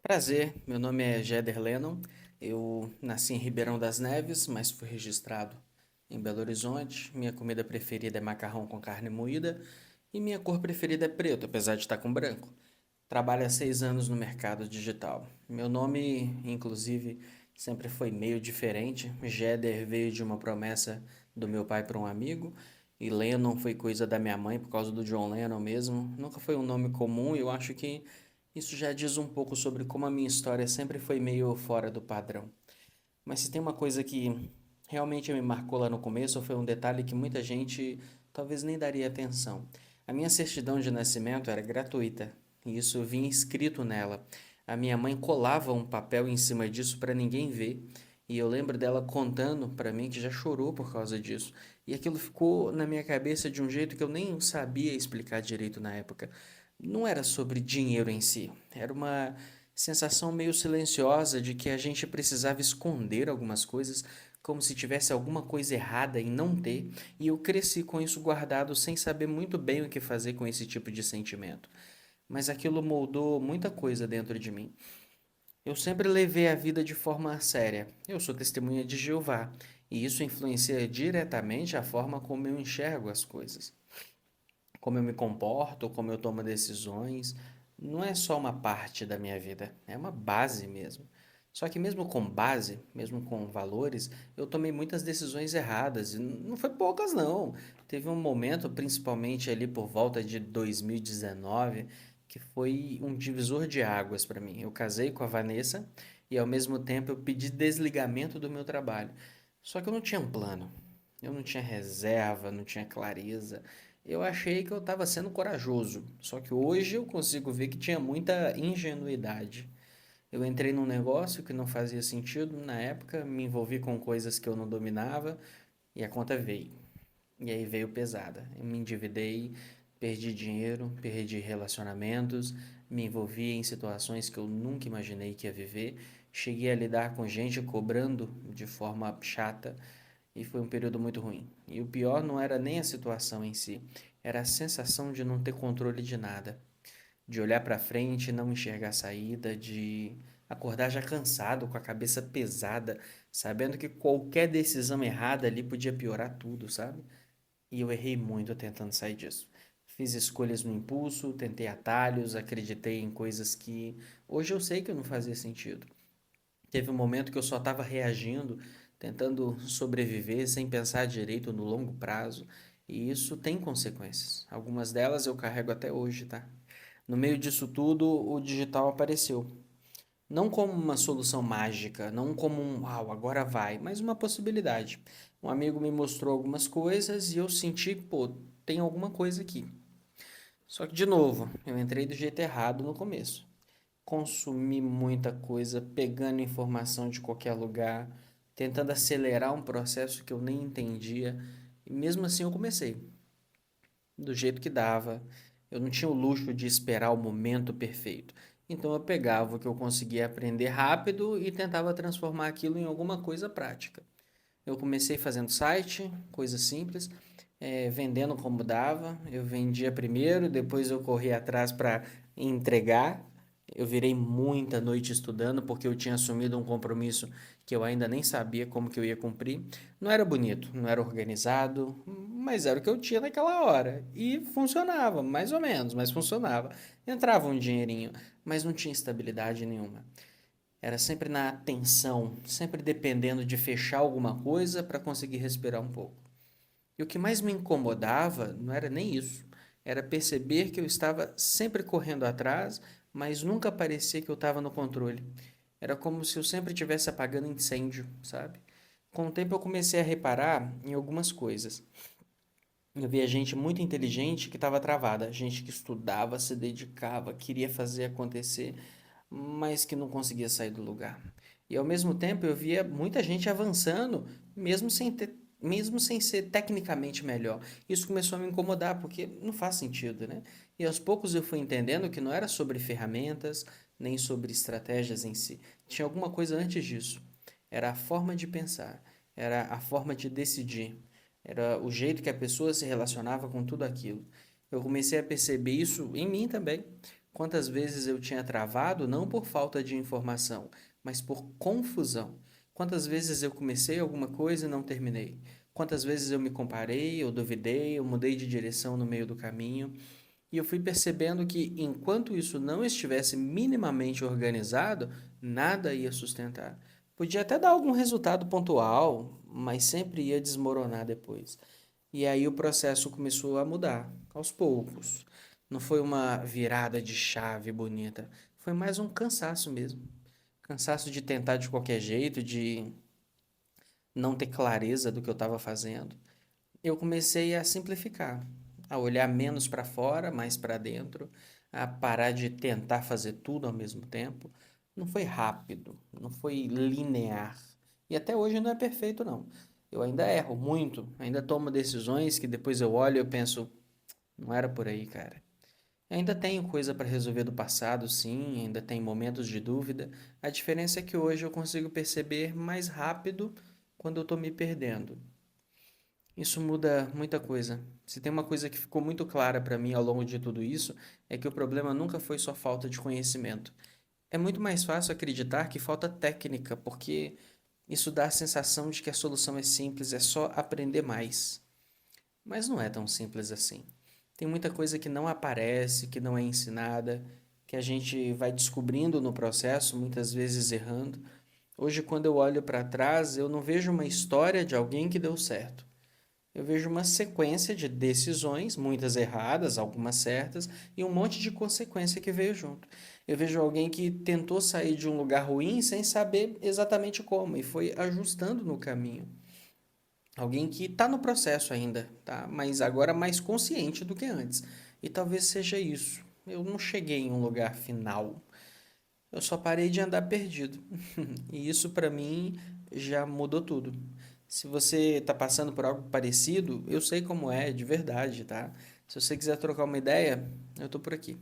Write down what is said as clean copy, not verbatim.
Prazer, meu nome é Jeder Lennon. Eu nasci em Ribeirão das Neves, mas fui registrado em Belo Horizonte. Minha comida preferida é macarrão com carne moída e minha cor preferida é preto, apesar de estar com branco. Trabalho há 6 anos no mercado digital. Meu nome, inclusive, sempre foi meio diferente. Jeder veio de uma promessa do meu pai para um amigo e Lennon foi coisa da minha mãe por causa do John Lennon mesmo. Nunca foi um nome comum e eu acho que isso já diz um pouco sobre como a minha história sempre foi meio fora do padrão. Mas se tem uma coisa que realmente me marcou lá no começo, foi um detalhe que muita gente talvez nem daria atenção. A minha certidão de nascimento era gratuita, e isso vinha escrito nela. A minha mãe colava um papel em cima disso para ninguém ver, e eu lembro dela contando para mim que já chorou por causa disso. E aquilo ficou na minha cabeça de um jeito que eu nem sabia explicar direito na época. Não era sobre dinheiro em si, era uma sensação meio silenciosa de que a gente precisava esconder algumas coisas, como se tivesse alguma coisa errada em não ter, e eu cresci com isso guardado sem saber muito bem o que fazer com esse tipo de sentimento. Mas aquilo moldou muita coisa dentro de mim. Eu sempre levei a vida de forma séria. Eu sou testemunha de Jeová, e isso influencia diretamente a forma como eu enxergo as coisas, como eu me comporto, como eu tomo decisões, não é só uma parte da minha vida, é uma base mesmo. Só que mesmo com base, mesmo com valores, eu tomei muitas decisões erradas, e não foi poucas não. Teve um momento, principalmente ali por volta de 2019, que foi um divisor de águas para mim. Eu casei com a Vanessa e ao mesmo tempo eu pedi desligamento do meu trabalho. Só que eu não tinha um plano. Eu não tinha reserva, não tinha clareza. Eu achei que eu estava sendo corajoso, só que hoje eu consigo ver que tinha muita ingenuidade. Eu entrei num negócio que não fazia sentido na época, me envolvi com coisas que eu não dominava e a conta veio. E aí veio pesada. Eu me endividei, perdi dinheiro, perdi relacionamentos, me envolvi em situações que eu nunca imaginei que ia viver. Cheguei a lidar com gente cobrando de forma chata e foi um período muito ruim. E o pior não era nem a situação em si, era a sensação de não ter controle de nada, de olhar para frente e não enxergar a saída, de acordar já cansado, com a cabeça pesada, sabendo que qualquer decisão errada ali podia piorar tudo, sabe? E eu errei muito tentando sair disso. Fiz escolhas no impulso, tentei atalhos, acreditei em coisas que hoje eu sei que não fazia sentido. Teve um momento que eu só estava reagindo, tentando sobreviver sem pensar direito no longo prazo, e isso tem consequências. Algumas delas eu carrego até hoje, tá? No meio disso tudo, o digital apareceu. Não como uma solução mágica, não como um uau, agora vai, mas uma possibilidade. Um amigo me mostrou algumas coisas e eu senti, pô, tem alguma coisa aqui. Só que, de novo, eu entrei do jeito errado no começo. Consumi muita coisa, pegando informação de qualquer lugar, tentando acelerar um processo que eu nem entendia. E mesmo assim eu comecei, do jeito que dava. Eu não tinha o luxo de esperar o momento perfeito. Então eu pegava o que eu conseguia aprender rápido e tentava transformar aquilo em alguma coisa prática. Eu comecei fazendo site, coisa simples, vendendo como dava. Eu vendia primeiro, depois eu corri atrás para entregar. Eu virei muita noite estudando porque eu tinha assumido um compromisso que eu ainda nem sabia como que eu ia cumprir. Não era bonito, não era organizado, mas era o que eu tinha naquela hora. E funcionava, mais ou menos, mas funcionava. Entrava um dinheirinho, mas não tinha estabilidade nenhuma. Era sempre na tensão, sempre dependendo de fechar alguma coisa para conseguir respirar um pouco. E o que mais me incomodava não era nem isso, era perceber que eu estava sempre correndo atrás, mas nunca parecia que eu estava no controle. Era como se eu sempre estivesse apagando incêndio, sabe? Com o tempo eu comecei a reparar em algumas coisas. Eu via gente muito inteligente que estava travada, gente que estudava, se dedicava, queria fazer acontecer, mas que não conseguia sair do lugar. E ao mesmo tempo eu via muita gente avançando, mesmo sem ser tecnicamente melhor. Isso começou a me incomodar, porque não faz sentido, né? E aos poucos eu fui entendendo que não era sobre ferramentas, nem sobre estratégias em si. Tinha alguma coisa antes disso. Era a forma de pensar, era a forma de decidir. Era o jeito que a pessoa se relacionava com tudo aquilo. Eu comecei a perceber isso em mim também. Quantas vezes eu tinha travado não por falta de informação, mas por confusão. Quantas vezes eu comecei alguma coisa e não terminei. Quantas vezes eu me comparei, eu duvidei, eu mudei de direção no meio do caminho. E eu fui percebendo que enquanto isso não estivesse minimamente organizado, nada ia sustentar. Podia até dar algum resultado pontual, mas sempre ia desmoronar depois. E aí o processo começou a mudar, aos poucos. Não foi uma virada de chave bonita, foi mais um cansaço mesmo. Cansaço de tentar de qualquer jeito, de não ter clareza do que eu estava fazendo. Eu comecei a simplificar, a olhar menos para fora, mais para dentro, a parar de tentar fazer tudo ao mesmo tempo. Não foi rápido, não foi linear. E até hoje não é perfeito, não. Eu ainda erro muito, ainda tomo decisões que depois eu olho e eu penso, não era por aí, cara. Ainda tenho coisa para resolver do passado, sim, ainda tem momentos de dúvida. A diferença é que hoje eu consigo perceber mais rápido quando eu estou me perdendo. Isso muda muita coisa. Se tem uma coisa que ficou muito clara para mim ao longo de tudo isso, é que o problema nunca foi só falta de conhecimento. É muito mais fácil acreditar que falta técnica, porque isso dá a sensação de que a solução é simples, é só aprender mais. Mas não é tão simples assim. Tem muita coisa que não aparece, que não é ensinada, que a gente vai descobrindo no processo, muitas vezes errando. Hoje, quando eu olho para trás, eu não vejo uma história de alguém que deu certo. Eu vejo uma sequência de decisões, muitas erradas, algumas certas, e um monte de consequência que veio junto. Eu vejo alguém que tentou sair de um lugar ruim sem saber exatamente como e foi ajustando no caminho. Alguém que está no processo ainda, tá? Mas agora mais consciente do que antes. E talvez seja isso. Eu não cheguei em um lugar final. Eu só parei de andar perdido. E isso para mim já mudou tudo. Se você está passando por algo parecido, eu sei como é, de verdade, tá? Se você quiser trocar uma ideia, eu tô por aqui.